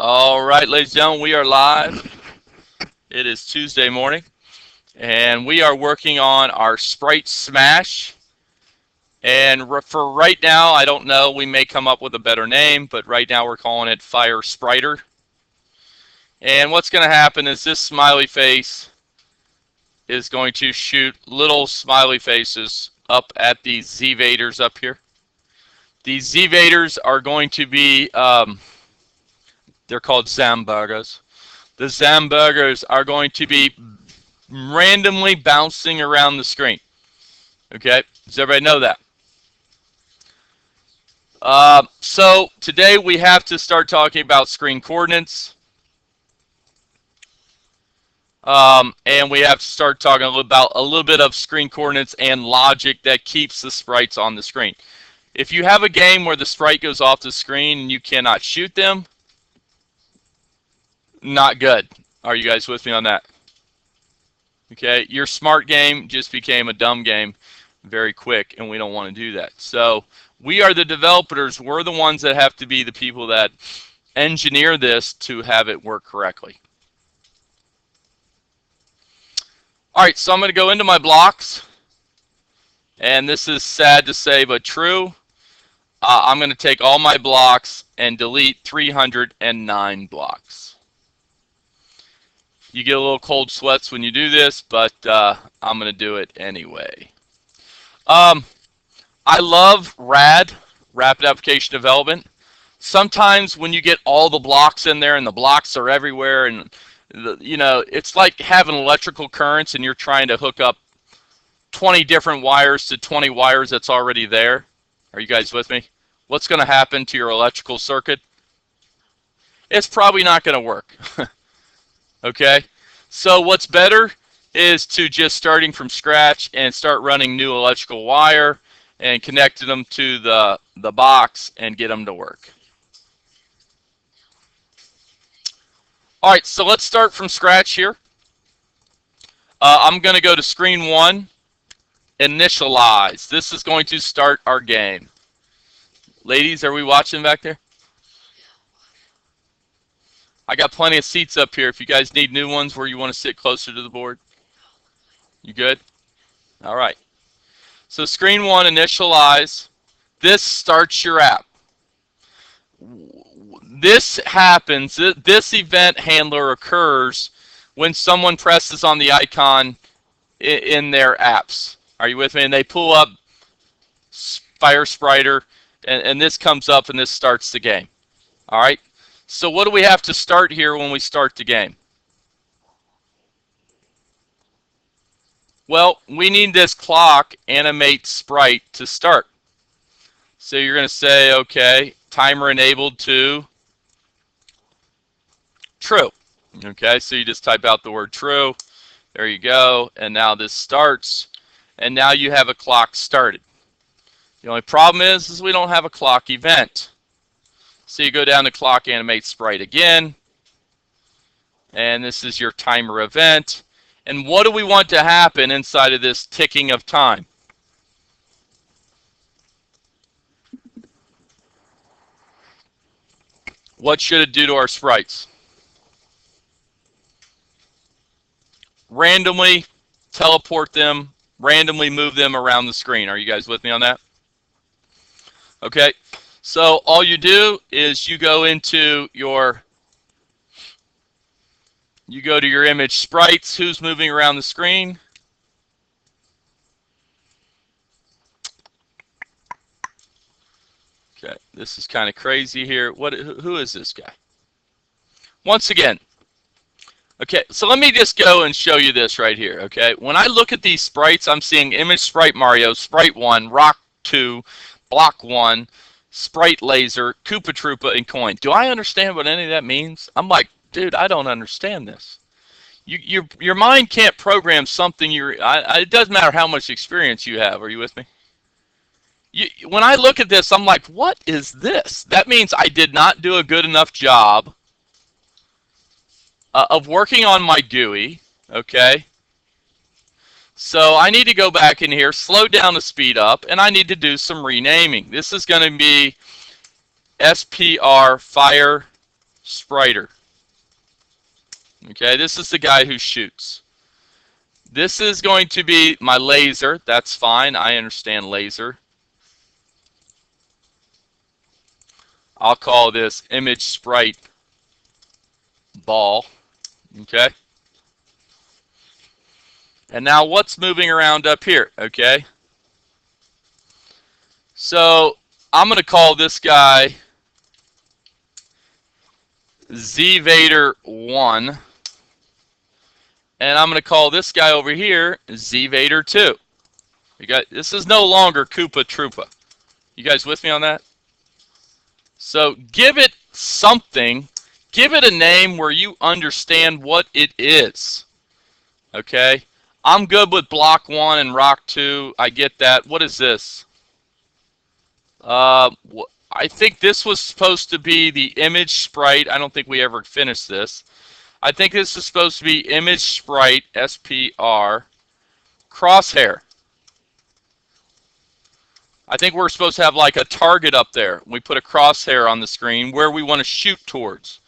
All right, ladies and gentlemen, we are live. It is Tuesday morning, and we are working on our Sprite Smash. And for right now, I don't know, we may come up with a better name, but right now we're calling it FireSpriter. And what's going to happen is this smiley face is going to shoot little smiley faces up at these Z-Vaders up here. These Z-Vaders are going to be, they're called Zamburgers. The Zamburgers are going to be randomly bouncing around the screen. Okay, does everybody know that? So today we have to start talking about screen coordinates. And we have to start talking about a little bit of screen coordinates and logic that keeps the sprites on the screen. If you have a game where the sprite goes off the screen and you cannot shoot them, not good. Are you guys with me on that? Okay, your smart game just became a dumb game very quick, and we don't want to do that. So we are the developers. We're the ones that have to be the people that engineer this to have it work correctly. All right, so I'm going to go into my blocks, and this is sad to say but true. I'm going to take all my blocks and delete 309 blocks. You get a little cold sweats when you do this, but I'm going to do it anyway. I love RAD, Rapid Application Development. Sometimes when you get all the blocks in there and the blocks are everywhere, and you know, it's like having electrical currents and you're trying to hook up 20 different wires to 20 wires that's already there. Are you guys with me? What's going to happen to your electrical circuit? It's probably not going to work. Okay? So what's better is to just starting from scratch and start running new electrical wire and connecting them to the box and get them to work. All right, so let's start from scratch here. I'm going to go to screen 1, initialize. This is going to start our game. Ladies, are we watching back there? I got plenty of seats up here if you guys need new ones where you want to sit closer to the board. You good? All right. So screen 1, initialize. This starts your app. This happens, this event handler occurs when someone presses on the icon in their apps. Are you with me? And they pull up FireSpriter, and this comes up and this starts the game. All right? So what do we have to start here when we start the game? Well, we need this clock animate sprite to start. So you're going to say, okay, timer enabled to true. Okay, so you just type out the word true. There you go. And now this starts. And now you have a clock started. The only problem is we don't have a clock event. So you go down to clock animate sprite again. And this is your timer event. And what do we want to happen inside of this ticking of time? What should it do to our sprites? Randomly teleport them, randomly move them around the screen. Are you guys with me on that? Okay, so all you do is you go into your, you go to your image sprites, who's moving around the screen. Okay, this is kind of crazy here. Who is this guy? Once again, okay, so let me just go and show you this right here, okay? When I look at these sprites, I'm seeing Image Sprite Mario, Sprite 1, Rock 2, Block 1, Sprite Laser, Koopa Troopa, and Coin. Do I understand what any of that means? I'm like, dude, I don't understand this. Your mind can't program something it doesn't matter how much experience you have. Are you with me? When I look at this, I'm like, what is this? That means I did not do a good enough job of working on my GUI, okay? So I need to go back in here, slow down the speed up, and I need to do some renaming. This is going to be SPR Fire Spriter. Okay, this is the guy who shoots. This is going to be my laser. That's fine. I understand laser. I'll call this image sprite ball. Okay. And now what's moving around up here? Okay. So I'm going to call this guy ZVader1. And I'm going to call this guy over here ZVader2. This is no longer Koopa Troopa. You guys with me on that? So give it something. Give it a name where you understand what it is. Okay? I'm good with block 1 and rock 2. I get that. What is this? I think this was supposed to be the image sprite. I don't think we ever finished this. I think this is supposed to be image sprite, SPR, crosshair. I think we're supposed to have like a target up there. We put a crosshair on the screen where we want to shoot towards.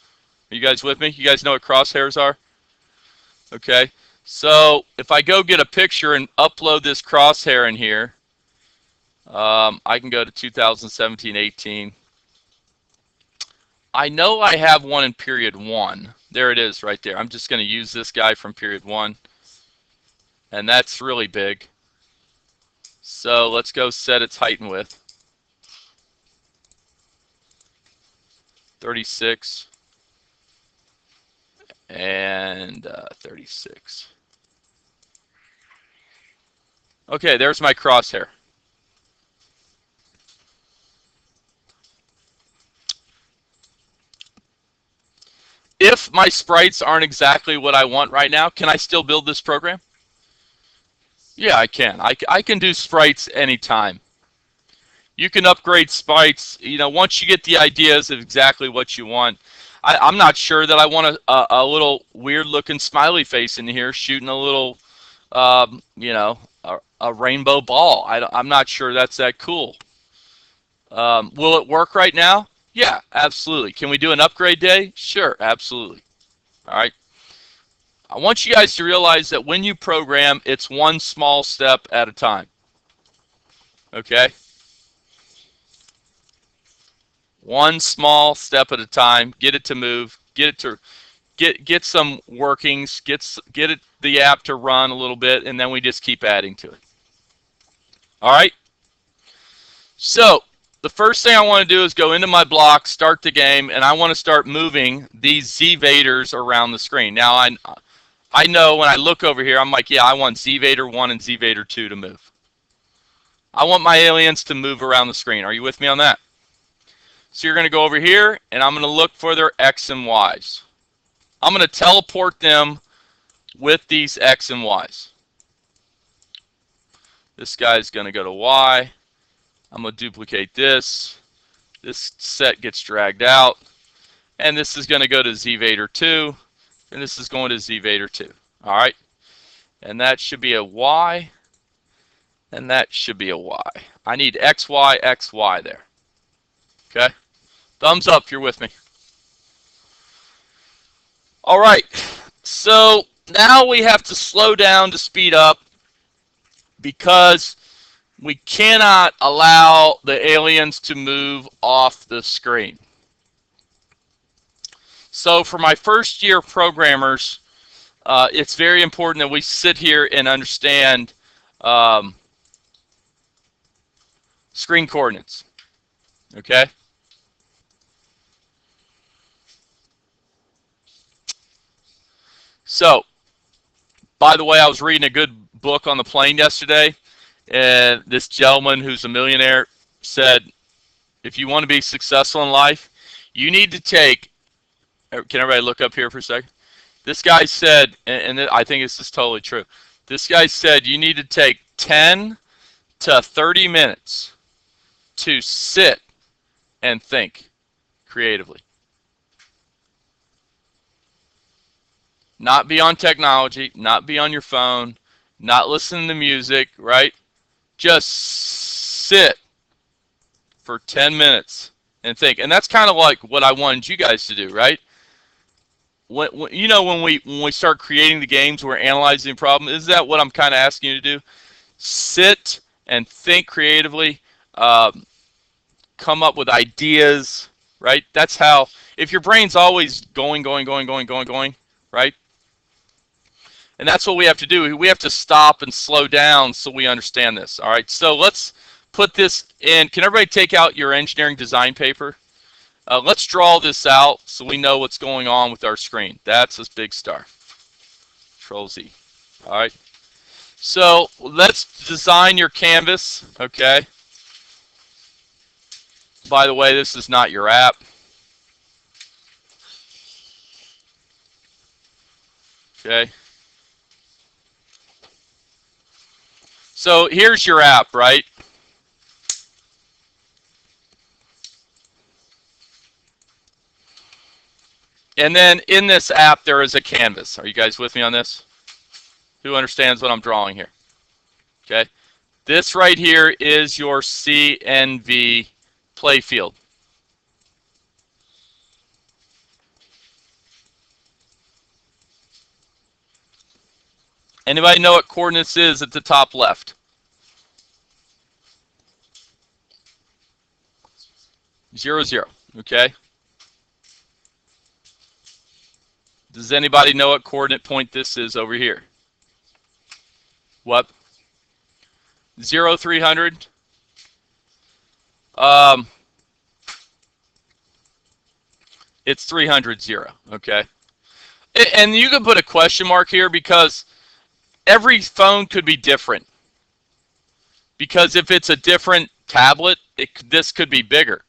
Are you guys with me? You guys know what crosshairs are? Okay. So if I go get a picture and upload this crosshair in here, I can go to 2017-18. I know I have one in period 1. There it is right there. I'm just going to use this guy from period 1. And that's really big. So let's go set its height and width. 36. And 36. Okay, there's my crosshair. If my sprites aren't exactly what I want right now, can I still build this program? Yeah, I can. I can do sprites anytime. You can upgrade sprites, once you get the ideas of exactly what you want. I'm not sure that I want a little weird looking smiley face in here shooting a little, a rainbow ball. I'm not sure that's that cool. Will it work right now? Yeah, absolutely. Can we do an upgrade day? Sure, absolutely. All right. I want you guys to realize that when you program, it's one small step at a time. Okay? One small step at a time. Get it to move. Get it to get some workings. Get the app to run a little bit, and then we just keep adding to it. All right? So the first thing I want to do is go into my block, start the game, and I want to start moving these ZVaders around the screen. Now, I know when I look over here, I'm like, yeah, I want ZVader1 and ZVader2 to move. I want my aliens to move around the screen. Are you with me on that? So you're going to go over here, and I'm going to look for their X and Y's. I'm going to teleport them with these X and Y's. This guy's going to go to Y. I'm going to duplicate this. This set gets dragged out. And this is going to go to ZVader2. And this is going to ZVader2. All right. And that should be a Y. And that should be a Y. I need XY, XY there. Okay. Thumbs up if you're with me. All right. So now we have to slow down to speed up because we cannot allow the aliens to move off the screen. So for my first year programmers, it's very important that we sit here and understand screen coordinates. Okay? So, by the way, I was reading a good book on the plane yesterday, and this gentleman who's a millionaire said, if you want to be successful in life, you need to take, can everybody look up here for a second? This guy said, and I think this is totally true, this guy said you need to take 10 to 30 minutes to sit and think creatively. Not be on technology, not be on your phone, not listen to music, right? Just sit for 10 minutes and think. And that's kind of like what I wanted you guys to do, right? You know, when we start creating the games, we're analyzing the problem. Is that what I'm kind of asking you to do? Sit and think creatively, come up with ideas, right? That's how, if your brain's always going, right? And that's what we have to do. We have to stop and slow down so we understand this, all right? So let's put this in. Can everybody take out your engineering design paper? Let's draw this out so we know what's going on with our screen. That's this big star. Control Z. All right. So let's design your canvas, okay? By the way, this is not your app. Okay. So here's your app, right? And then in this app, there is a canvas. Are you guys with me on this? Who understands what I'm drawing here? Okay. This right here is your CNV playfield. Anybody know what coordinates is at the top left? 0, 0. Okay. Does anybody know what coordinate point this is over here? What? 0, 300. It's 300, 0. Okay. And you can put a question mark here because every phone could be different. Because if it's a different tablet, this could be bigger.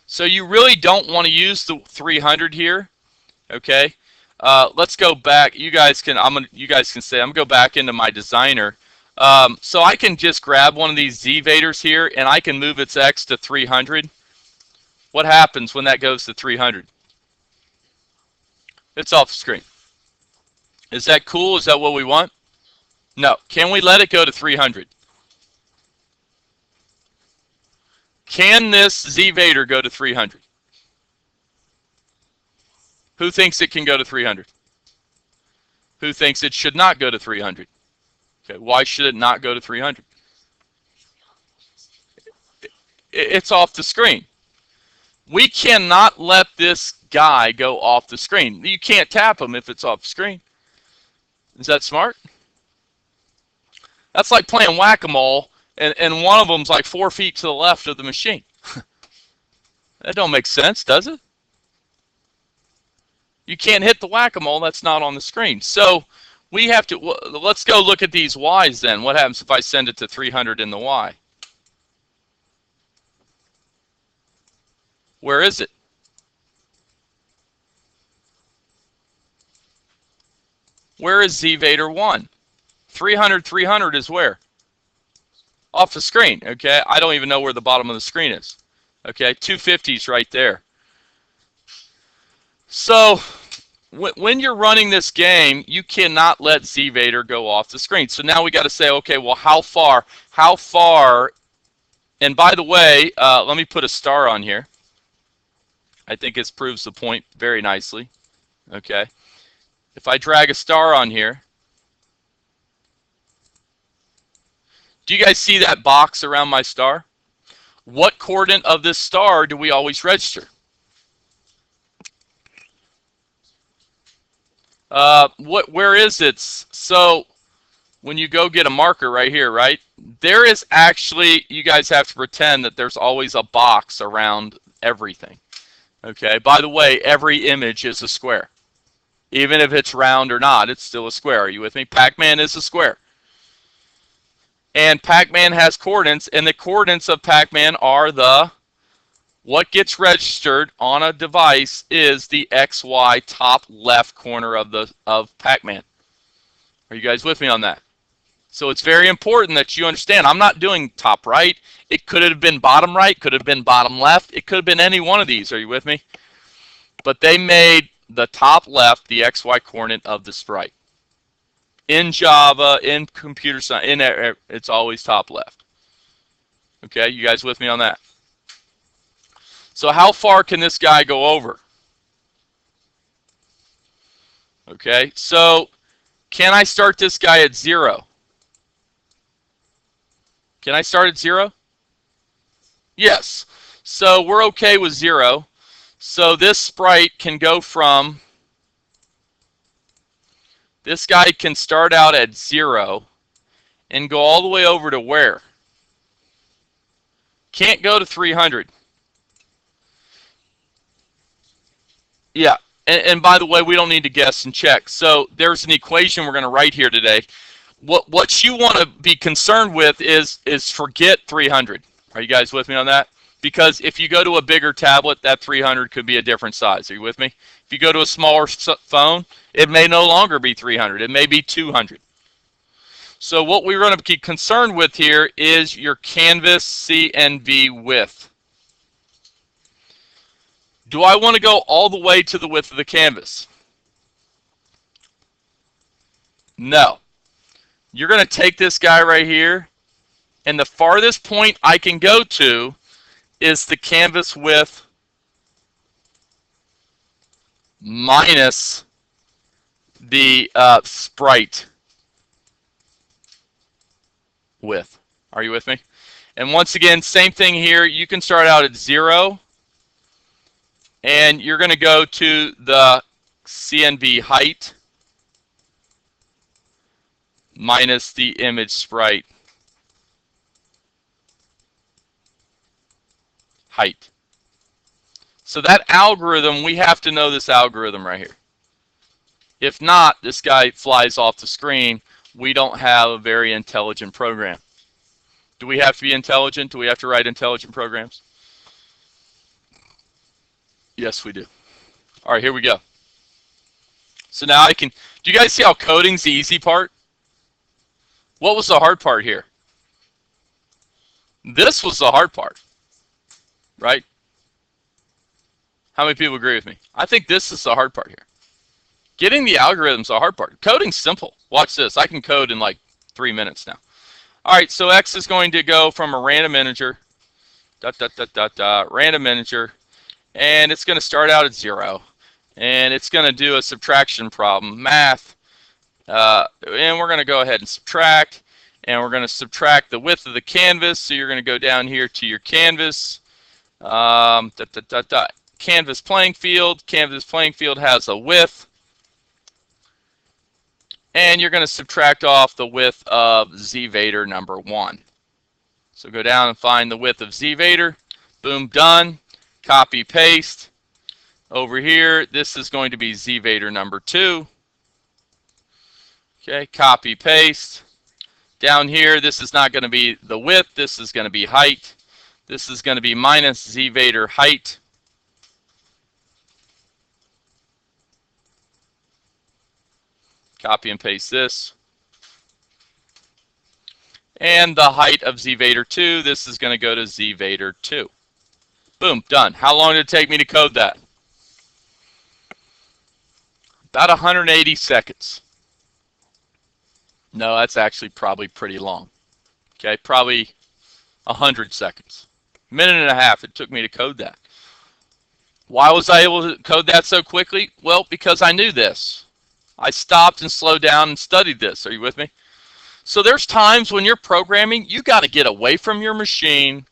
So you really don't want to use the 300 here. Okay. Let's go back. You guys can say, I'm gonna go back into my designer. So I can just grab one of these Z-Vaders here and I can move its X to 300. What happens when that goes to 300? It's off the screen. Is that cool? Is that what we want? No. Can we let it go to 300? Can this Z-Vader go to 300? Who thinks it can go to 300? Who thinks it should not go to 300? Okay, why should it not go to 300? It's off the screen. We cannot let this guy go off the screen. You can't tap him if it's off the screen. Is that smart? That's like playing whack-a-mole and one of them's like 4 feet to the left of the machine. That don't make sense, does it? You can't hit the whack-a-mole that's not on the screen. So we have to, let's go look at these Y's then. What happens if I send it to 300 in the Y? Where is it? Where is Z-Vader 1? 300, 300 is where? Off the screen, okay? I don't even know where the bottom of the screen is. Okay, 250 is right there. So when you're running this game, you cannot let Z-Vader go off the screen. So now we got to say, okay, well, how far? And by the way, let me put a star on here. I think it proves the point very nicely. Okay. If I drag a star on here, do you guys see that box around my star? What coordinate of this star do we always register? Where is it? So when you go get a marker right here, right? There is actually, you guys have to pretend that there's always a box around everything. Okay, by the way, every image is a square. Even if it's round or not, it's still a square. Are you with me? Pac-Man is a square. And Pac-Man has coordinates, and the coordinates of Pac-Man are what gets registered on a device is the XY top left corner of Pac-Man. Are you guys with me on that? So it's very important that you understand, I'm not doing top right. It could have been bottom right, could have been bottom left. It could have been any one of these. Are you with me? But they made the top left the XY coordinate of the sprite. In Java, in computer science, it's always top left. Okay, you guys with me on that? So how far can this guy go over? Okay, so can I start this guy at 0? Can I start at 0? Yes. So we're okay with 0. So this sprite can go from, this guy can start out at 0 and go all the way over to where? Can't go to 300. Yeah, and by the way, we don't need to guess and check. So there's an equation we're going to write here today. What you want to be concerned with is forget 300. Are you guys with me on that? Because if you go to a bigger tablet, that 300 could be a different size. Are you with me? If you go to a smaller phone, it may no longer be 300. It may be 200. So what we're going to be concerned with here is your canvas CNV width. Do I want to go all the way to the width of the canvas? No. You're going to take this guy right here, and the farthest point I can go to is the canvas width minus the sprite width. Are you with me? And once again, same thing here. You can start out at 0, and you're going to go to the CNV height minus the image sprite height. So that algorithm, we have to know this algorithm right here. If not, this guy flies off the screen. We don't have a very intelligent program. Do we have to be intelligent? Do we have to write intelligent programs? Yes, we do. All right, here we go. So now I can, do you guys see how coding's the easy part? What was the hard part here? This was the hard part, right? How many people agree with me? I think this is the hard part here. Getting the algorithm's the hard part. Coding's simple. Watch this. I can code in like 3 minutes now. All right, so X is going to go from a random integer, random integer, and it's going to start out at 0. And it's going to do a subtraction problem, math, and we're going to go ahead and subtract, and we're going to subtract the width of the canvas. So you're going to go down here to your canvas, canvas playing field. Canvas playing field has a width, and you're going to subtract off the width of ZVader number 1. So go down and find the width of ZVader. Boom, done. Copy, paste. Over here, this is going to be ZVader number 2. Okay, copy, paste. Down here, this is not going to be the width. This is going to be height. This is going to be minus ZVader height. Copy and paste this. And the height of ZVader 2, this is going to go to ZVader 2. Boom, done. How long did it take me to code that? About 180 seconds. No, that's actually probably pretty long. Okay, probably 100 seconds. Minute and a half it took me to code that. Why was I able to code that so quickly? Well, because I knew this. I stopped and slowed down and studied this. Are you with me? So there's times when you're programming, you got to get away from your machine,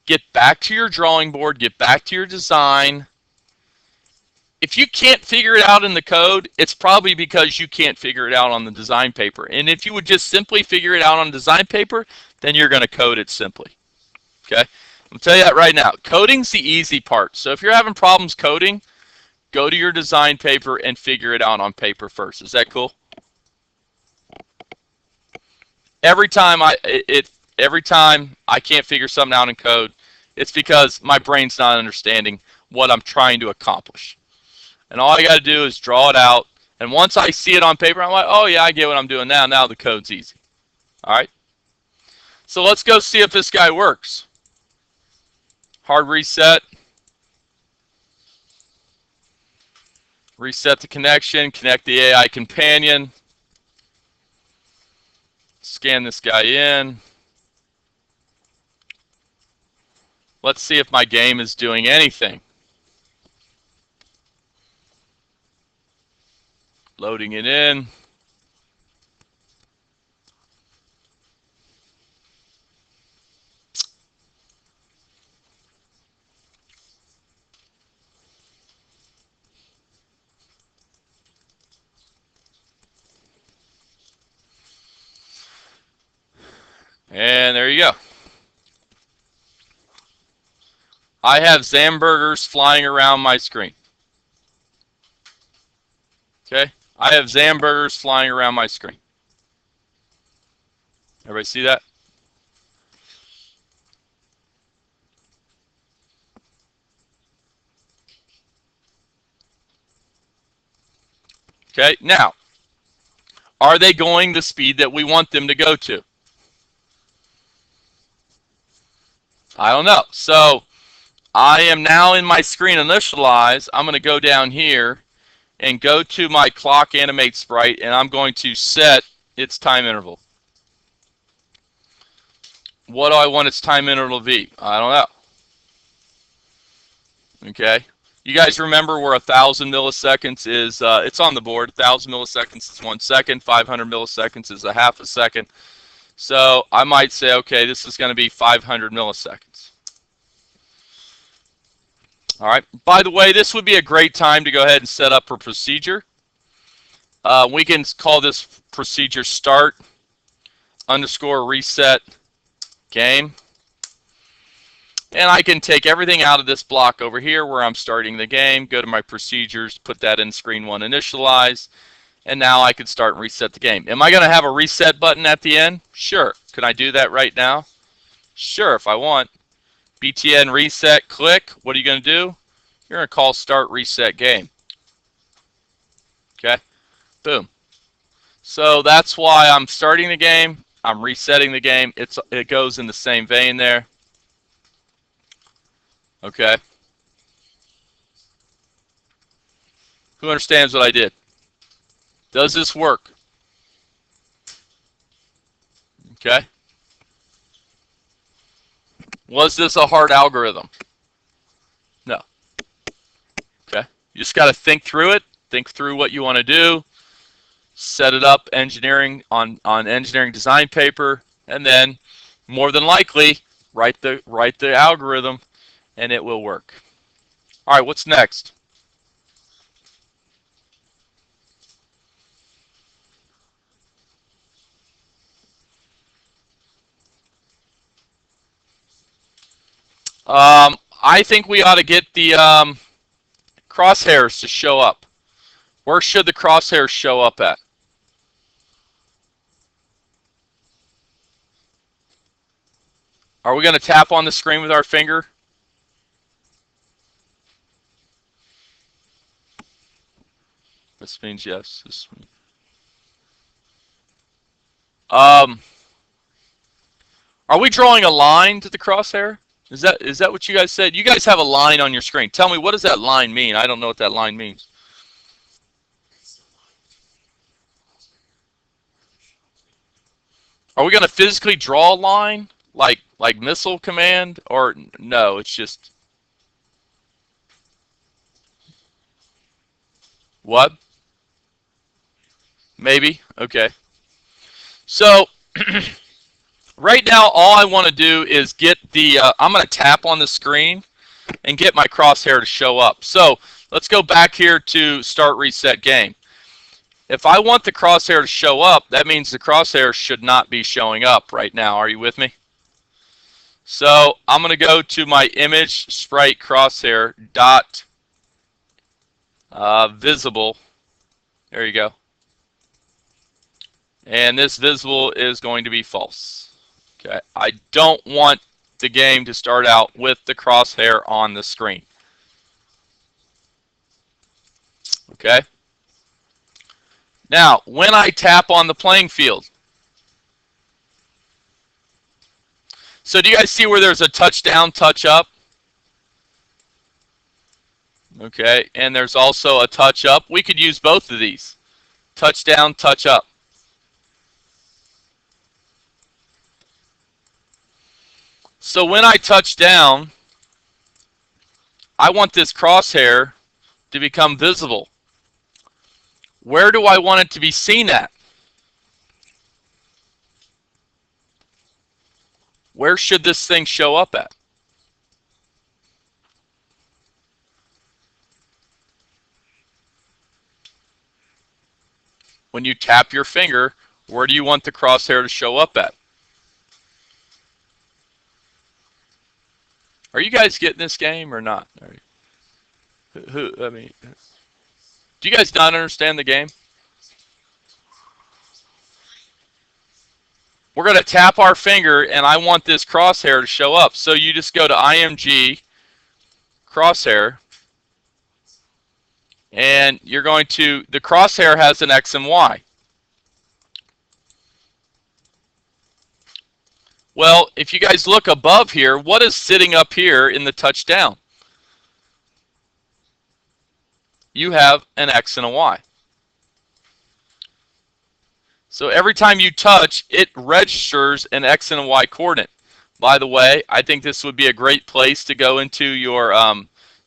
get back to your drawing board, get back to your design. If you can't figure it out in the code, it's probably because you can't figure it out on the design paper. And if you would just simply figure it out on design paper, then you're going to code it simply. Okay? I'll tell you that right now. Coding's the easy part. So if you're having problems coding, go to your design paper and figure it out on paper first. Is that cool? Every time I can't figure something out in code, it's because my brain's not understanding what I'm trying to accomplish. And all I got to do is draw it out. And once I see it on paper, I'm like, oh yeah, I get what I'm doing now. Now the code's easy. All right. So let's go see if this guy works. Hard reset. Reset the connection. Connect the AI companion. Scan this guy in. Let's see if my game is doing anything. Loading it in. And there you go. I have Zamburgers flying around my screen. Okay, I have Zamburgers flying around my screen. Everybody see that? Okay, now, are they going the speed that we want them to go to? I don't know. So I am now in my screen initialize. I'm going to go down here and go to my clock animate sprite, and I'm going to set its time interval. What do I want its time interval to be? I don't know. Okay. You guys remember where 1,000 milliseconds is? It's on the board. 1,000 milliseconds is 1 second. 500 milliseconds is a half a second. So I might say, okay, this is going to be 500 milliseconds. All right. By the way, this would be a great time to go ahead and set up a procedure. We can call this procedure start _ reset game. And I can take everything out of this block over here where I'm starting the game, go to my procedures, put that in screen 1 initialize, and now I can start and reset the game. Am I going to have a reset button at the end? Sure. Can I do that right now? Sure, if I want. BTN reset, click. What are you going to do? You're going to call start reset game. Okay, boom. So that's why I'm starting the game. I'm resetting the game. It goes in the same vein there. Okay. Who understands what I did? Does this work? Okay. Was this a hard algorithm? No. Okay. You just got to think through it. Think through what you want to do. Set it up engineering on engineering design paper, and then more than likely write the algorithm, and it will work. All right. What's next? I think we ought to get the crosshairs to show up. Where should the crosshairs show up at? Are we going to tap on the screen with our finger? This means yes. Are we drawing a line to the crosshair? Is that what you guys said? You guys have a line on your screen. Tell me, what does that line mean? I don't know what that line means. Are we going to physically draw a line like missile command, or no? It's just what? Maybe. Okay. So right now, all I want to do is get the. I'm going to tap on the screen and get my crosshair to show up. So let's go back here to start reset game. If I want the crosshair to show up, that means the crosshair should not be showing up right now. Are you with me? So I'm going to go to my image sprite crosshair dot visible. There you go. And this visible is going to be false. Okay. I don't want the game to start out with the crosshair on the screen. Okay. Now, when I tap on the playing field, so do you guys see where there's a touch down, touch up? Okay, and there's also a touch up. We could use both of these. Touch down, touch up. So when I touch down, I want this crosshair to become visible. Where do I want it to be seen at? Where should this thing show up at? When you tap your finger, where do you want the crosshair to show up at? Are you guys getting this game or not? I mean, do you guys not understand the game? We're going to tap our finger, and I want this crosshair to show up. So you just go to IMG crosshair, and you're going to, the crosshair has an X and Y. Well, if you guys look above here, what is sitting up here in the touchdown? You have an X and a Y. So every time you touch, it registers an X and a Y coordinate. By the way, I think this would be a great place to go into your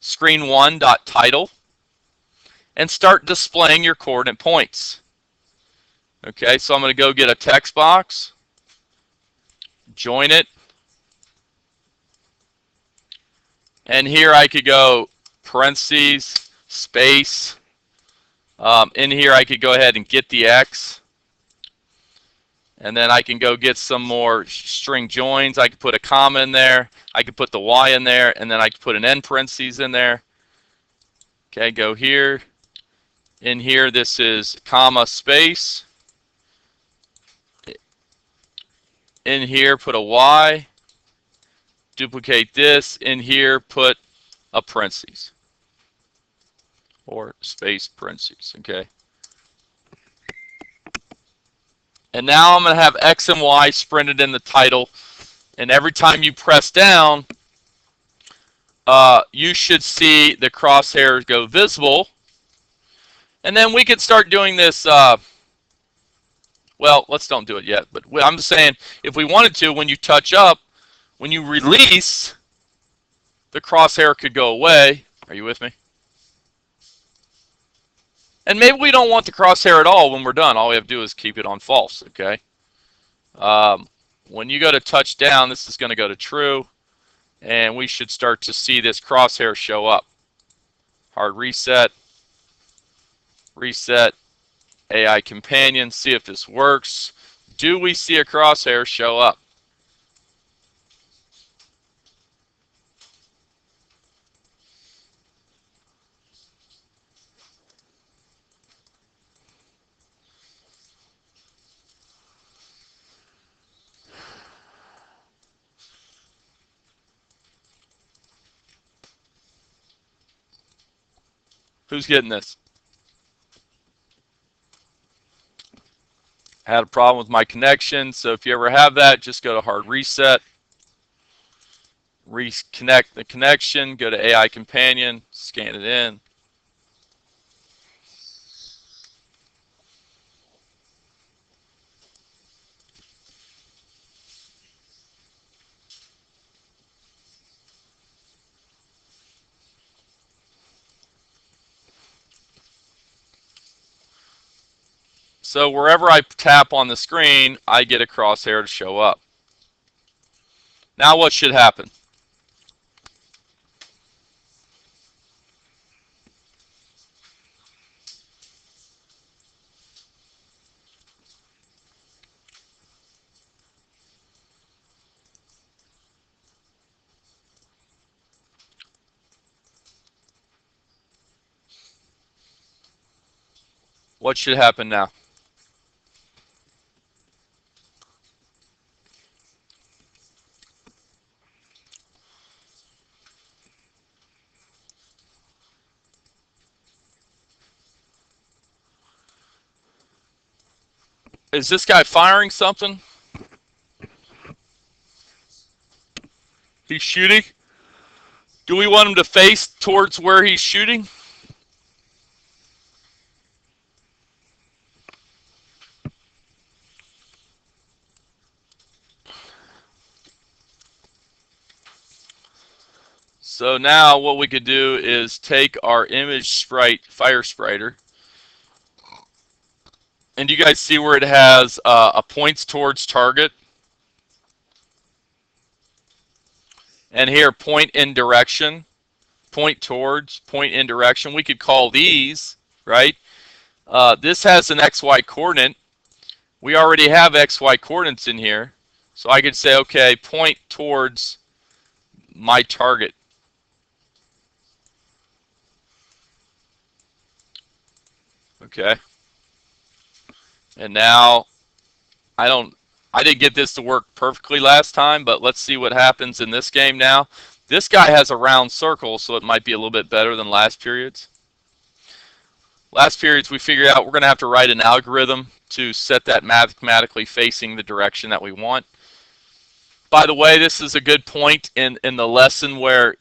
screen1.title and start displaying your coordinate points. Okay, so I'm going to go get a text box, join it, and here I could go parentheses, space. In here I could go ahead and get the X. And then I can go get some more string joins. I could put a comma in there. I could put the Y in there, and then I could put an end parentheses in there. Okay, go here. In here, this is comma space. In here, put a Y. Duplicate this. In here, put a parentheses. Or space parentheses, okay. And now I'm going to have X and Y sprinted in the title. And every time you press down, you should see the crosshairs go visible. And then we could start doing this. Well, let's don't do it yet. But I'm just saying, if we wanted to, when you touch up, when you release, the crosshair could go away. Are you with me? And maybe we don't want the crosshair at all when we're done. All we have to do is keep it on false, okay? When you go to touch down, this is going to go to true. And we should start to see this crosshair show up. Hard reset. Reset. AI companion. See if this works. Do we see a crosshair show up? Who's getting this? I had a problem with my connection, so if you ever have that, just go to hard reset. Reconnect the connection, go to AI companion, scan it in. So wherever I tap on the screen, I get a crosshair to show up. Now what should happen? What should happen now? Is this guy firing something? He's shooting? Do we want him to face towards where he's shooting? So now what we could do is take our image sprite, FireSpriter, and you guys see where it has a points towards target, and here point in direction, point towards, point in direction. We could call these, right? This has an XY coordinate. We already have XY coordinates in here, so I could say, okay, point towards my target. Okay. And now I didn't get this to work perfectly last time, but let's see what happens in this game now. This guy has a round circle, so it might be a little bit better than last periods. Last periods we figured out we're going to have to write an algorithm to set that mathematically facing the direction that we want. By the way, this is a good point in the lesson where,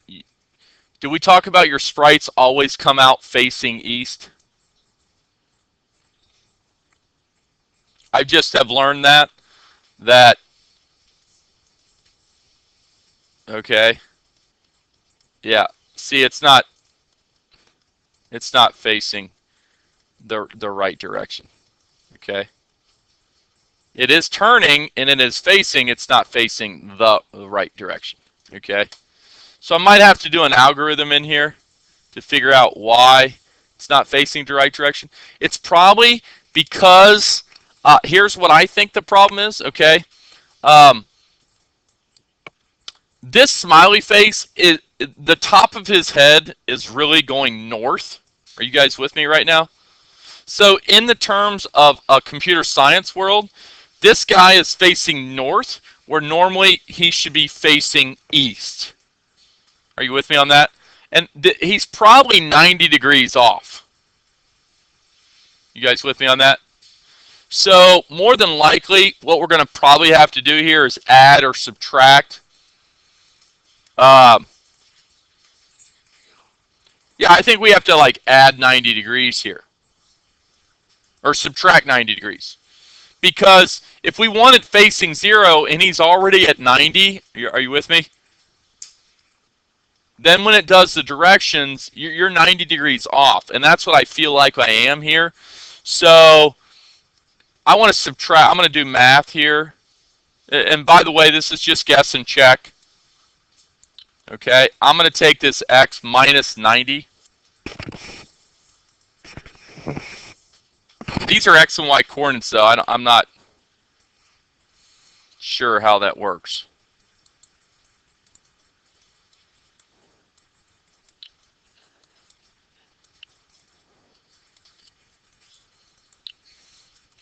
do we talk about your sprites always come out facing east? I just have learned that, okay, yeah, see, it's not facing the right direction, okay. It is turning and it is facing, it's not facing the right direction, okay. So I might have to do an algorithm in here to figure out why it's not facing the right direction. It's probably because, here's what I think the problem is, okay. This smiley face, the top of his head is really going north. Are you guys with me right now? So in the terms of a computer science world, this guy is facing north, where normally he should be facing east. Are you with me on that? And he's probably 90 degrees off. You guys with me on that? So more than likely, what we're going to probably have to do here is add or subtract. Yeah, I think we have to like add 90 degrees here. Or subtract 90 degrees. Because if we want it facing 0 and he's already at 90, are you with me? Then when it does the directions, you're 90 degrees off. And that's what I feel like I am here. So I want to subtract. I'm going to do math here. And by the way, this is just guess and check. Okay, I'm going to take this x minus 90. These are x and y coordinates, though. I'm not sure how that works.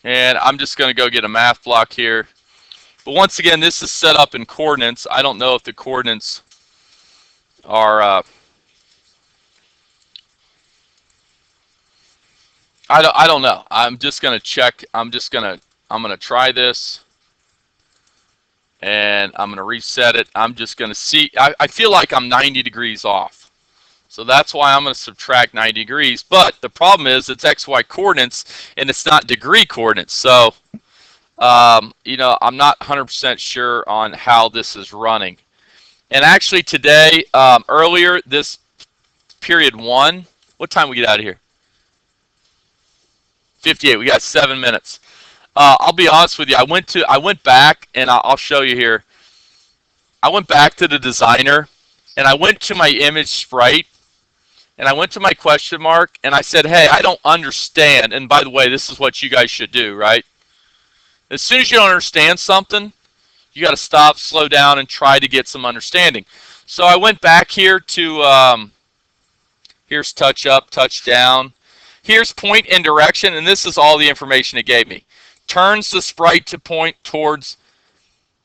And I'm just going to go get a math block here. But once again, this is set up in coordinates. I don't know if the coordinates are... I don't know. I'm just going to check. I'm going to try this. And I'm going to reset it. I'm just going to see. I feel like I'm 90 degrees off. So that's why I'm going to subtract 90 degrees. But the problem is it's XY coordinates and it's not degree coordinates. So, you know, I'm not 100% sure on how this is running. And actually today, earlier, this period 1, what time we get out of here? 58. We got 7 minutes. I'll be honest with you. I went back, and I'll show you here. I went back to the designer, and I went to my image sprite, and I went to my question mark, and I said, hey, I don't understand. And by the way, this is what you guys should do, right? As soon as you don't understand something, you got to stop, slow down, and try to get some understanding. So I went back here to, here's touch up, touch down. Here's point and direction, and this is all the information it gave me. Turns the sprite to point towards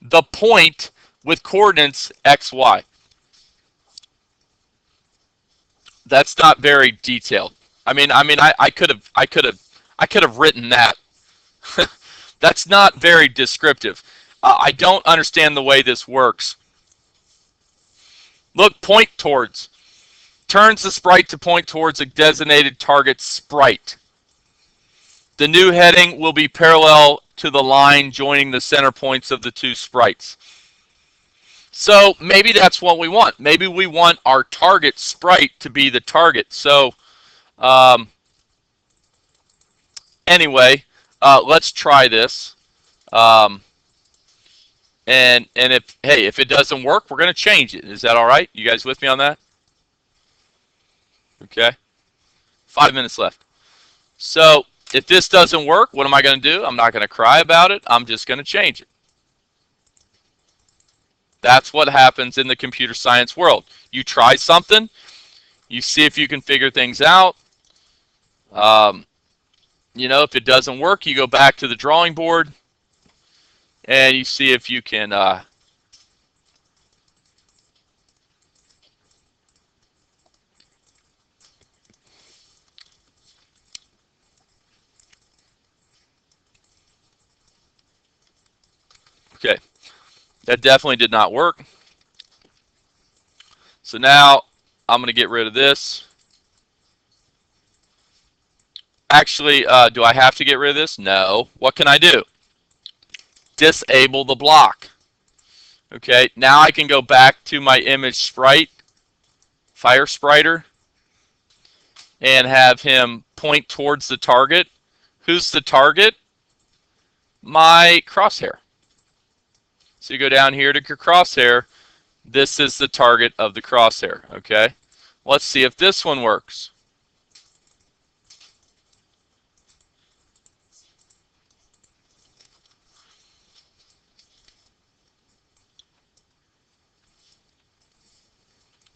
the point with coordinates x, y. That's not very detailed. I could have written that. That's not very descriptive. I don't understand the way this works. Look, point towards. Turns the sprite to point towards a designated target sprite. The new heading will be parallel to the line joining the center points of the two sprites. So maybe that's what we want. Maybe we want our target sprite to be the target. So um, anyway, let's try this. Um, and if it doesn't work, we're going to change it. Is that all right? You guys with me on that? Okay. 5 minutes left. So if this doesn't work, what am I going to do? I'm not going to cry about it. I'm just going to change it. That's what happens in the computer science world. You try something, you see if you can figure things out. Um, if it doesn't work, you go back to the drawing board and you see if you can. Okay, that definitely did not work. So now I'm going to get rid of this. Actually, do I have to get rid of this? No. What can I do? Disable the block. Okay, now I can go back to my image sprite, FireSpriter, and have him point towards the target. Who's the target? My crosshair. So you go down here to your crosshair. This is the target of the crosshair. Okay, let's see if this one works.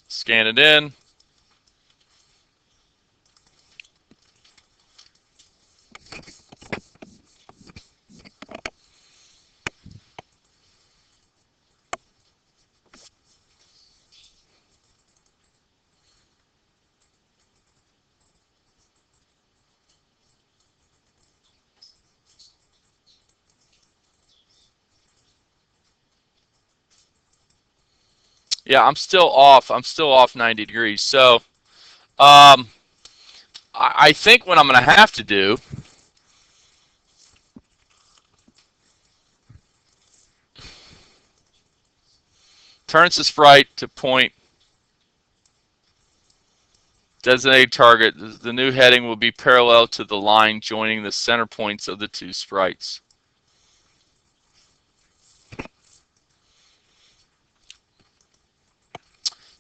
Scan it in. Yeah, I'm still off. I'm still off 90 degrees. So I think what I'm going to have to do, turns the sprite to point designated target. The new heading will be parallel to the line joining the center points of the two sprites.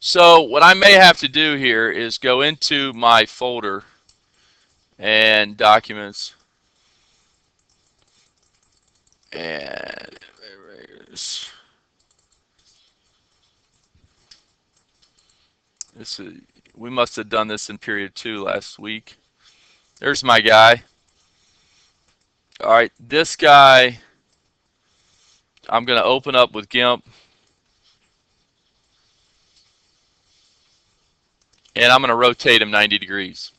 So what I may have to do here is go into my folder and documents and this is, we must have done this in period 2 last week. There's my guy. All right, this guy I'm going to open up with GIMP, and I'm going to rotate him 90 degrees.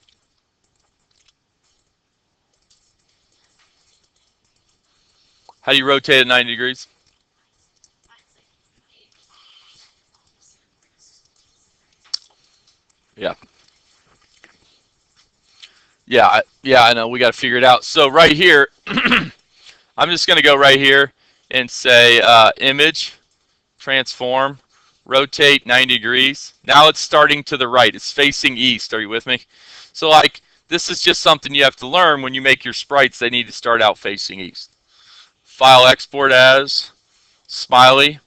How do you rotate it 90 degrees? Yeah. Yeah, I know. We got to figure it out. So right here, I'm just going to go right here and say image, transform, rotate 90 degrees. Now it's starting to the right. It's facing east. Are you with me? So like this is just something you have to learn when you make your sprites. They need to start out facing east. File export as smiley,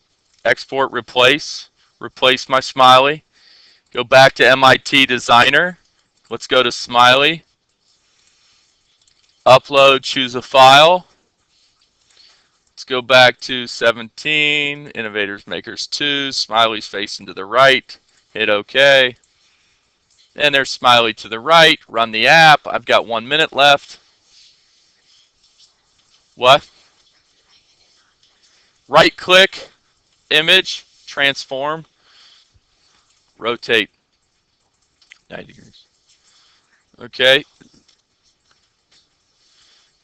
export replace, replace my smiley. Go back to MIT Designer. Let's go to smiley. Upload, choose a file. Let's go back to 17, Innovators Makers 2, Smiley's facing to the right, hit OK. And there's Smiley to the right, run the app. I've got 1 minute left. What? Right click, image, transform, rotate 90 degrees. Okay.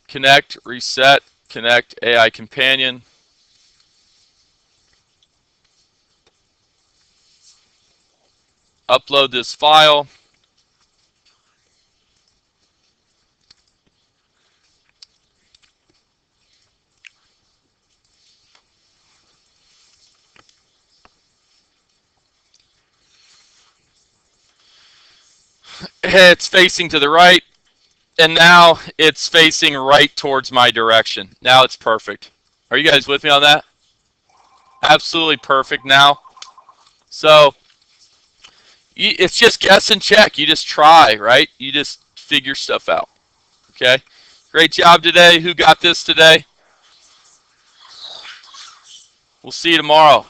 Connect, reset, connect AI Companion. Upload this file. it's facing to the right, and now it's facing right towards my direction. Now it's perfect. Are you guys with me on that? Absolutely perfect now. So it's just guess and check. You just try, right? You just figure stuff out. Okay? Great job today. Who got this today? We'll see you tomorrow.